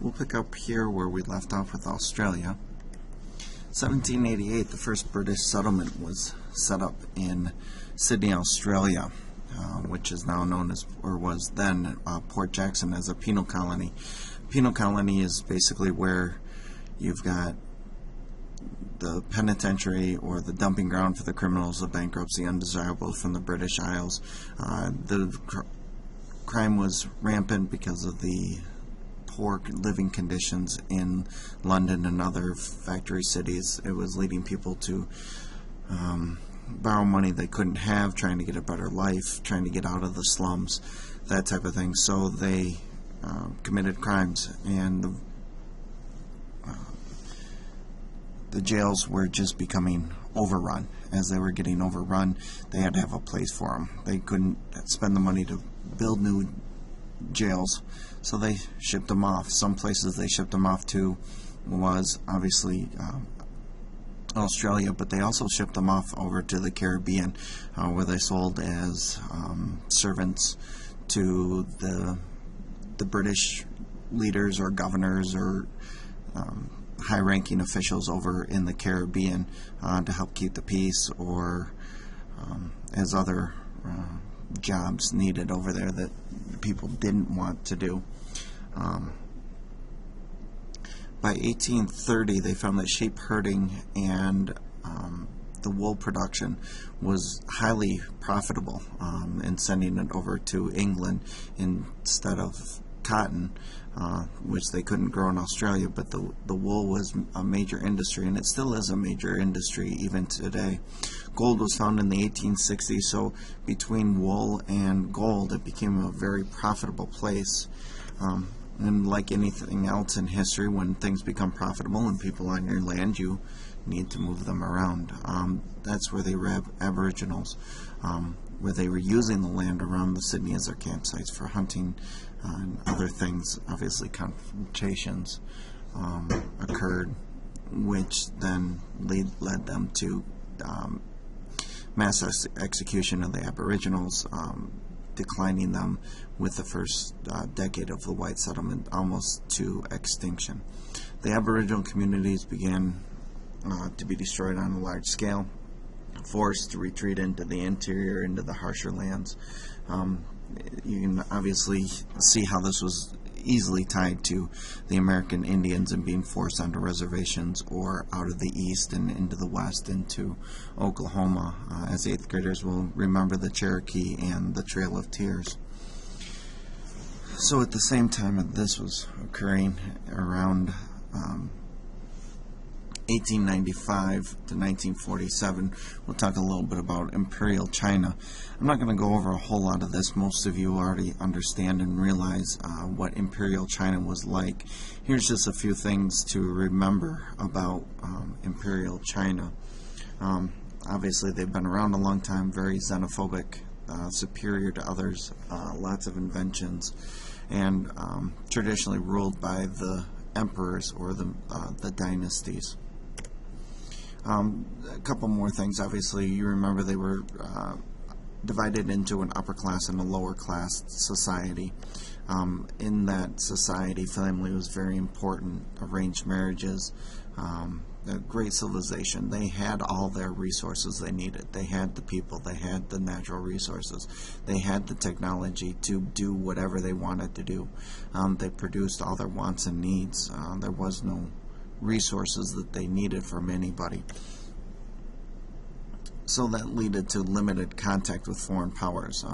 We'll pick up here where we left off with Australia. 1788, the first British settlement was set up in Sydney, Australia, which is now known as, or was then, Port Jackson as a penal colony. Penal colony is basically where you've got the penitentiary or the dumping ground for the criminals, the bankrupts, the undesirables from the British Isles. The crime was rampant because of the poor living conditions in London and other factory cities. It was leading people to borrow money they couldn't have, trying to get a better life, trying to get out of the slums, that type of thing. So they committed crimes, and the jails were just becoming overrun. As they were getting overrun, they had to have a place for them. They couldn't spend the money to build new jails, so they shipped them off. Some places they shipped them off to was obviously Australia, but they also shipped them off over to the Caribbean, where they sold as servants to the British leaders or governors or high-ranking officials over in the Caribbean to help keep the peace, or as other jobs needed over there that people didn't want to do. By 1830, they found that sheep herding and the wool production was highly profitable, and sending it over to England instead of cotton, which they couldn't grow in Australia, but the wool was a major industry, and it still is a major industry even today. Gold was found in the 1860s, so between wool and gold, it became a very profitable place. And like anything else in history, when things become profitable and people on your land, you need to move them around. That's where they were Aboriginals, where they were using the land around the Sydney as their campsites for hunting and other things. Obviously, confrontations occurred, which then led them to mass execution of the Aboriginals, declining them with the first decade of the white settlement almost to extinction. The Aboriginal communities began to be destroyed on a large scale, forced to retreat into the interior, into the harsher lands. You can obviously see how this was easily tied to the American Indians and being forced onto reservations or out of the east and into the west, into Oklahoma. As 8th graders will remember the Cherokee and the Trail of Tears. So at the same time that this was occurring, around 1895 to 1947, we'll talk a little bit about Imperial China. I'm not going to go over a whole lot of this. Most of you already understand and realize what Imperial China was like. Here's just a few things to remember about Imperial China. Obviously, they've been around a long time, very xenophobic, superior to others, lots of inventions, and traditionally ruled by the emperors or the dynasties. A couple more things. Obviously, you remember they were divided into an upper class and a lower class society. In that society, family was very important. Arranged marriages, a great civilization. They had all their resources they needed. They had the people, they had the natural resources, they had the technology to do whatever they wanted to do. They produced all their wants and needs. There was no resources that they needed from anybody. So that led to limited contact with foreign powers.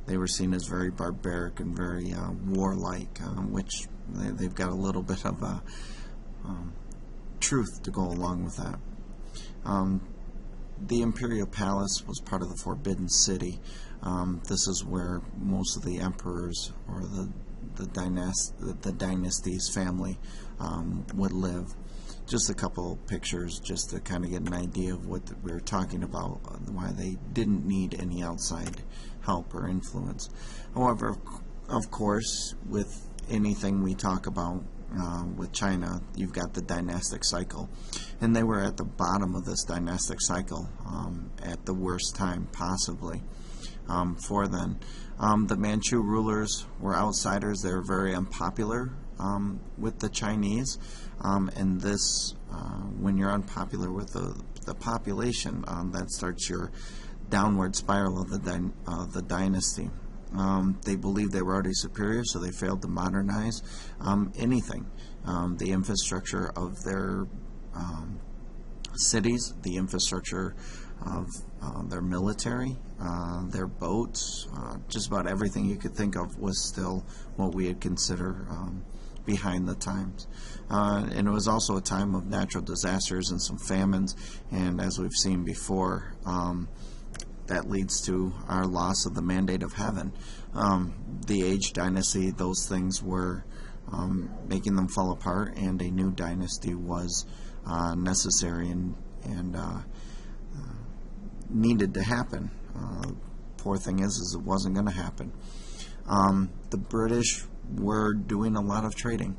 They were seen as very barbaric and very warlike, which they've got a little bit of a truth to go along with that. The Imperial Palace was part of the Forbidden City. This is where most of the emperors or the dynasty's family would live. Just a couple pictures just to kind of get an idea of what we were talking about, why they didn't need any outside help or influence. However, of course, with anything we talk about with China, you've got the dynastic cycle, and they were at the bottom of this dynastic cycle at the worst time possibly for them. The Manchu rulers were outsiders. They were very unpopular with the Chinese, and this, when you're unpopular with the population, that starts your downward spiral of the dynasty. They believed they were already superior, so they failed to modernize anything. The infrastructure of their cities, the infrastructure of their military, their boats, just about everything you could think of was still what we would consider behind the times. And it was also a time of natural disasters and some famines, and as we've seen before, that leads to our loss of the mandate of heaven. The age dynasty, those things were making them fall apart, and a new dynasty was necessary and needed to happen. Poor thing is it wasn't going to happen. The British were doing a lot of trading.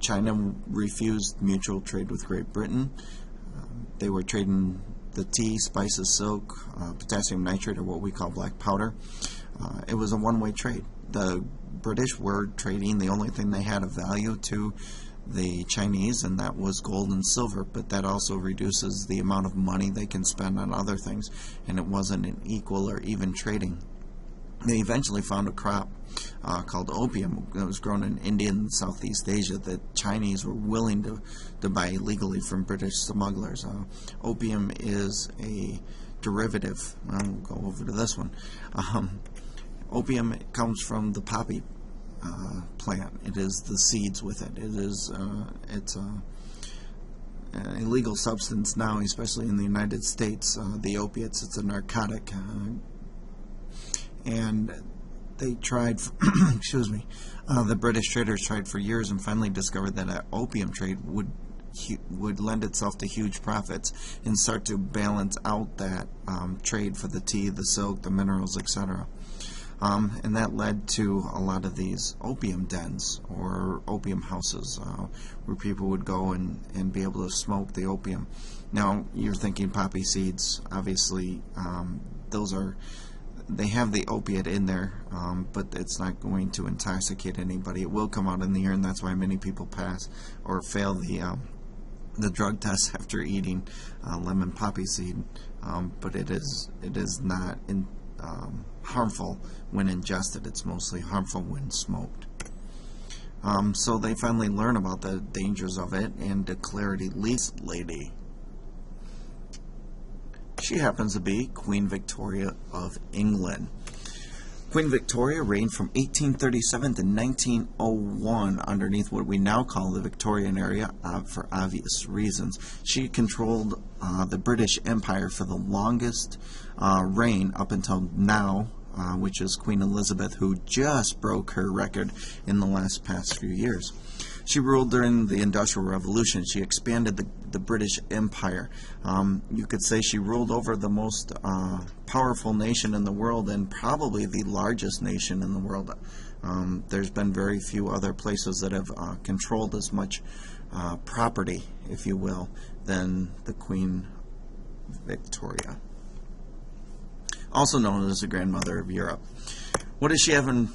China refused mutual trade with Great Britain. They were trading the tea, spices, silk, potassium nitrate, or what we call black powder. It was a one-way trade. The British were trading the only thing they had of value to the Chinese, and that was gold and silver, but that also reduces the amount of money they can spend on other things, and it wasn't an equal or even trading. They eventually found a crop called opium that was grown in India and Southeast Asia that Chinese were willing to buy illegally from British smugglers. Opium is a derivative. I'll go over to this one. Opium comes from the poppy plant. It is the seeds with it. It's an illegal substance now, especially in the United States. The opiates, it's a narcotic, and they tried, excuse me, the British traders tried for years and finally discovered that an opium trade would lend itself to huge profits and start to balance out that trade for the tea, the silk, the minerals, etc. And that led to a lot of these opium dens or opium houses where people would go and be able to smoke the opium. Now, you're thinking poppy seeds. Obviously, they have the opiate in there, but it's not going to intoxicate anybody. It will come out in the urine. That's why many people pass or fail the drug test after eating lemon poppy seed. But it is not harmful when ingested. It's mostly harmful when smoked. So they finally learn about the dangers of it and declare it illegal. Lady. She happens to be Queen Victoria of England. Queen Victoria reigned from 1837 to 1901 underneath what we now call the Victorian era for obvious reasons. She controlled the British Empire for the longest reign up until now, which is Queen Elizabeth, who just broke her record in the past few years. She ruled during the Industrial Revolution. She expanded the British Empire. You could say she ruled over the most powerful nation in the world and probably the largest nation in the world. There's been very few other places that have controlled as much property, if you will, than the Queen Victoria, also known as the Grandmother of Europe. What does she have in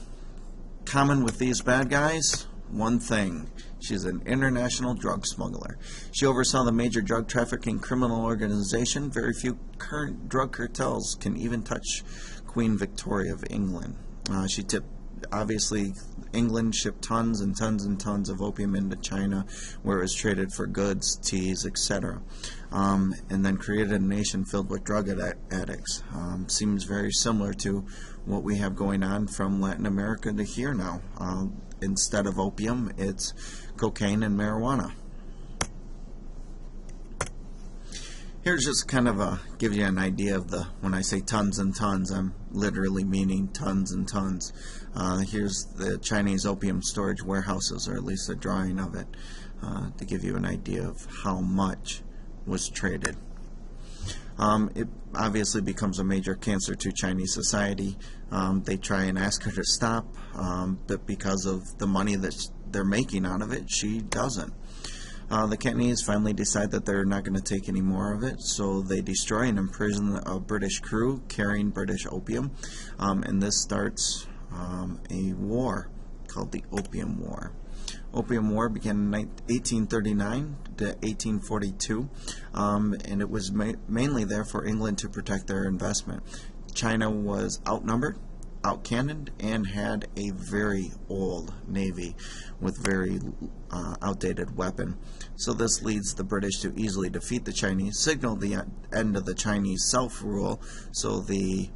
common with these bad guys? One thing: she's an international drug smuggler. She oversaw the major drug trafficking criminal organization. Very few current drug cartels can even touch Queen Victoria of England. Obviously, England shipped tons and tons and tons of opium into China, where it was traded for goods, teas, etc., and then created a nation filled with drug addicts. Seems very similar to what we have going on from Latin America to here now. Instead of opium, it's cocaine and marijuana. Here's just kind of give you an idea of when I say tons and tons, I'm literally meaning tons and tons. Here's the Chinese opium storage warehouses, or at least a drawing of it, to give you an idea of how much was traded. It obviously becomes a major cancer to Chinese society. They try and ask her to stop, but because of the money that they're making out of it, she doesn't. The Cantonese finally decide that they're not going to take any more of it, so they destroy and imprison a British crew carrying British opium, and this starts a war called the Opium War. Opium War began in 1839 to 1842, and it was mainly there for England to protect their investment. China was outnumbered, outcannoned, and had a very old navy with very outdated weapon. So this leads the British to easily defeat the Chinese, signal the end of the Chinese self-rule, so the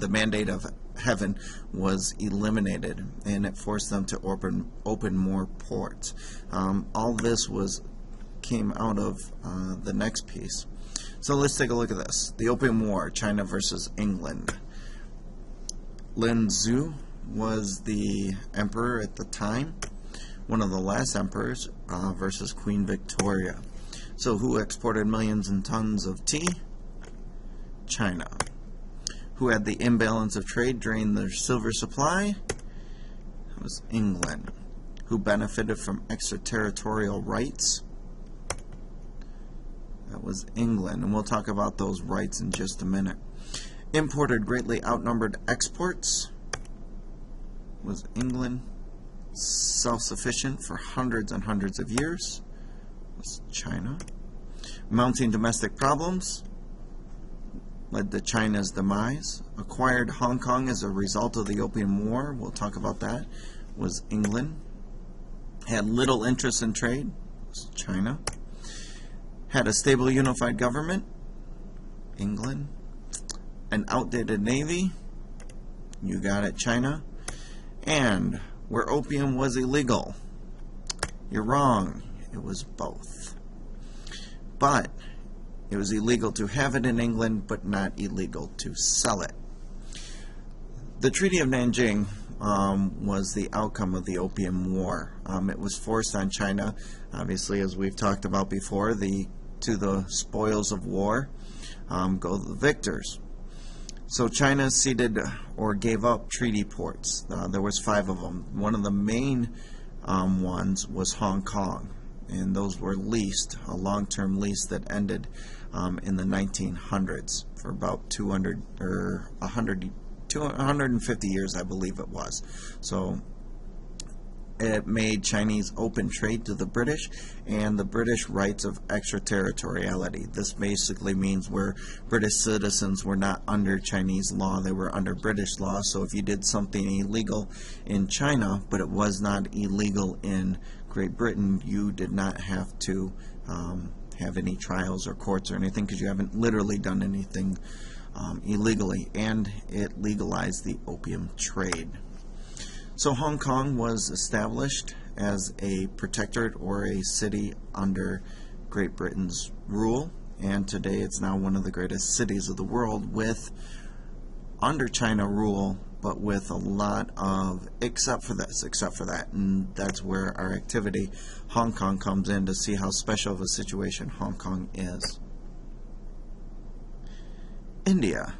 mandate of heaven was eliminated, and it forced them to open more ports. All this came out of the next piece. So let's take a look at this. The Opium War, China versus England. Lin Zhu was the emperor at the time, one of the last emperors, versus Queen Victoria. So who exported millions and tons of tea? China. Who had the imbalance of trade during their silver supply? It was England. Who benefited from extraterritorial rights? That was England, and we'll talk about those rights in just a minute. Imported greatly outnumbered exports was England. Self-sufficient for hundreds and hundreds of years was China. Mounting domestic problems led to China's demise. Acquired Hong Kong as a result of the Opium War, we'll talk about that, was England. Had little interest in trade, was China. Had a stable unified government, England. An outdated navy, you got it, China. And where opium was illegal, you're wrong, it was both. But it was illegal to have it in England, but not illegal to sell it. The Treaty of Nanjing was the outcome of the Opium War. It was forced on China, obviously, as we've talked about before, to the spoils of war go the victors. So China ceded or gave up treaty ports. There was 5 of them. One of the main ones was Hong Kong, and those were leased, a long-term lease that ended in the 1900s for about 200 or 150 years, I believe it was. So it made Chinese open trade to the British and the British rights of extraterritoriality. This basically means where British citizens were not under Chinese law, they were under British law. So if you did something illegal in China, but it was not illegal in Great Britain, you did not have to have any trials or courts or anything, because you haven't literally done anything illegally, and it legalized the opium trade. So Hong Kong was established as a protectorate or a city under Great Britain's rule, and today it's now one of the greatest cities of the world with under China rule, but with a lot of except for that, and that's where our activity Hong Kong comes in, to see how special of a situation Hong Kong is. India.